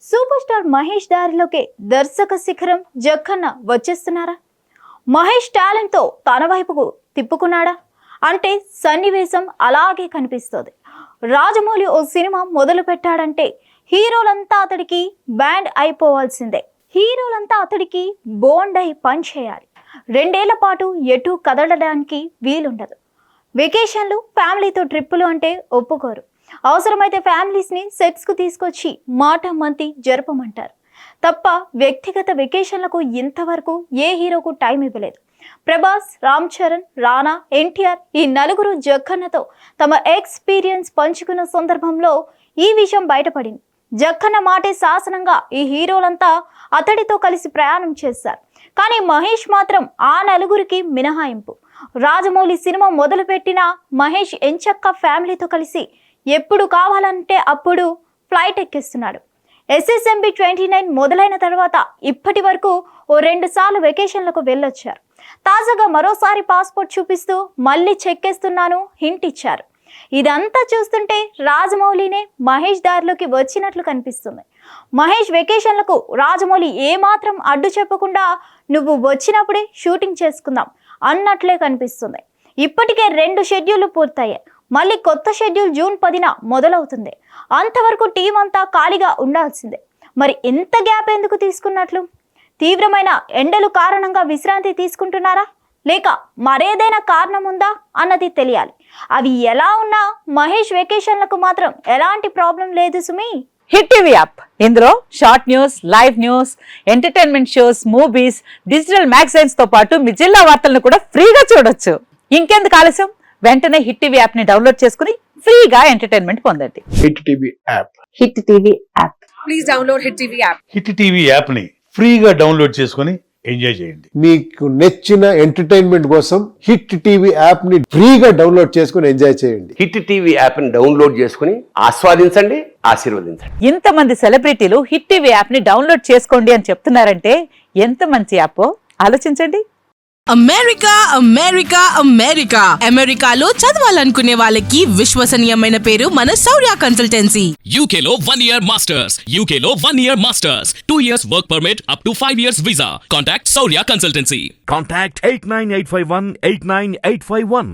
Super star Mahesh దారిలోకి దర్శక శిఖరం జక్కన్న వచ్చేస్తున్నారా? మహేష్ టాలెంట్తో తన వైపుకు తిప్పుకున్నాడా అంటే సన్నివేశం అలాగే కనిపిస్తుంది. రాజమౌళి ఓ సినిమా మొదలు పెట్టాడంటే హీరోలంతా అతడికి బ్యాండ్ అయిపోవాల్సిందే. హీరోలంతా అతడికి బోండ్ అయి పని చేయాలి. 2 ఏళ్ల పాటు ఎటు కదలడానికి వీలుండదు. వెకేషన్లు, ఫ్యామిలీతో ట్రిప్పులు అంటే ఒప్పుకోరు. అవసరమైతే ఫ్యామిలీస్ని సెట్స్కు తీసుకొచ్చి మాట మంతి జరపమంటారు తప్ప వ్యక్తిగత వెకేషన్లకు ఇంతవరకు ఏ హీరోకు టైం ఇవ్వలేదు. ప్రభాస్, రామ్ చరణ్, రానా, ఎన్టీఆర్ ఈ నలుగురు జక్కన్నతో తమ ఎక్స్పీరియన్స్ పంచుకున్న సందర్భంలో ఈ విషయం బయటపడింది. జక్కన్న మాటే శాసనంగా ఈ హీరోలంతా అతడితో కలిసి ప్రయాణం చేశారు. కానీ మహేష్ మాత్రం ఆ నలుగురికి మినహాయింపు. రాజమౌళి సినిమా మొదలుపెట్టిన మహేష్ ఎంచక్క ఫ్యామిలీతో కలిసి ఎప్పుడు కావాలంటే అప్పుడు ఫ్లైట్ ఎక్కిస్తున్నాడు. SSMB 29 మొదలైన తర్వాత ఇప్పటి వరకు ఓ 2 సార్లు వెకేషన్లకు వెళ్ళొచ్చారు. తాజాగా మరోసారి పాస్పోర్ట్ చూపిస్తూ మళ్ళీ చెక్కేస్తున్నాను హింట్ ఇచ్చారు. ఇదంతా చూస్తుంటే రాజమౌళినే మహేష్ దారిలోకి వచ్చినట్లు కనిపిస్తుంది. మహేష్ వెకేషన్లకు రాజమౌళి ఏమాత్రం అడ్డు చెప్పకుండా నువ్వు వచ్చినప్పుడే షూటింగ్ చేసుకుందాం అన్నట్లే కనిపిస్తుంది. ఇప్పటికే 2 షెడ్యూళ్లు పూర్తయ్యాయి. మళ్ళీ కొత్త షెడ్యూల్ జూన్ 10న మొదలవుతుంది. అంతవరకు టీం అంతా ఖాళీగా ఉండాల్సిందే. మరి ఎంత గ్యాప్ ఎందుకు తీసుకున్నట్లు? తీవ్రమైన ఎండలు కారణంగా విశ్రాంతి తీసుకుంటున్నారా, లేక మరేదైనా కారణం ఉందా అన్నది తెలియాలి. అవి ఎలా ఉన్నా మహేష్ వెకేషన్లకు మాత్రం ఎలాంటి ప్రాబ్లం లేదు సుమి. హిట్ టీవీ యాప్, ఇందులో short news, live news, entertainment shows, movies, digital magazines తో పాటు మీ జిల్లా వార్తలను కూడా ఫ్రీగా చూడొచ్చు. ఇంకెందుకు ఆలస్యం, వెంటనే హిట్ టీవీ యాప్ ని డౌన్లోడ్ చేసుకుని ఫ్రీగా ఎంటర్టైన్మెంట్ పొందండి. Hit TV app. Hit TV app. Please download hit TV app. Hit TV app ని ఫ్రీగా డౌన్లోడ్ చేసుకుని ఎంజాయ్ చేయండి. మీకు నచ్చిన ఎంటర్టైన్మెంట్ కోసం హిట్ టీవీ యాప్ ని ఫ్రీగా డౌన్లోడ్ చేసుకుని ఎంజాయ్ చేయండి. హిట్ టీవీ యాప్ ని డౌన్లోడ్ చేసుకుని ఆస్వాదించండి, ఆశీర్వదించండి. ఇంతమంది సెలబ్రిటీలు హిట్ టీవీ యాప్ ని డౌన్లోడ్ చేసుకోండి అని చెప్తున్నారంటే ఎంత మంచి యాప్ ఆలోచించండి. అమెరికా అమెరికా అమెరికా అమెరికాలో చదవాలనుకునే వాళ్ళకి విశ్వసనీయమైన పేరు మన శౌర్య కన్సల్టెన్సీ. UK లో 1 year masters. UK లో 1 year masters. 2 years work permit up to 5 years visa. Contact Saurya Consultancy. Contact 89851 89851.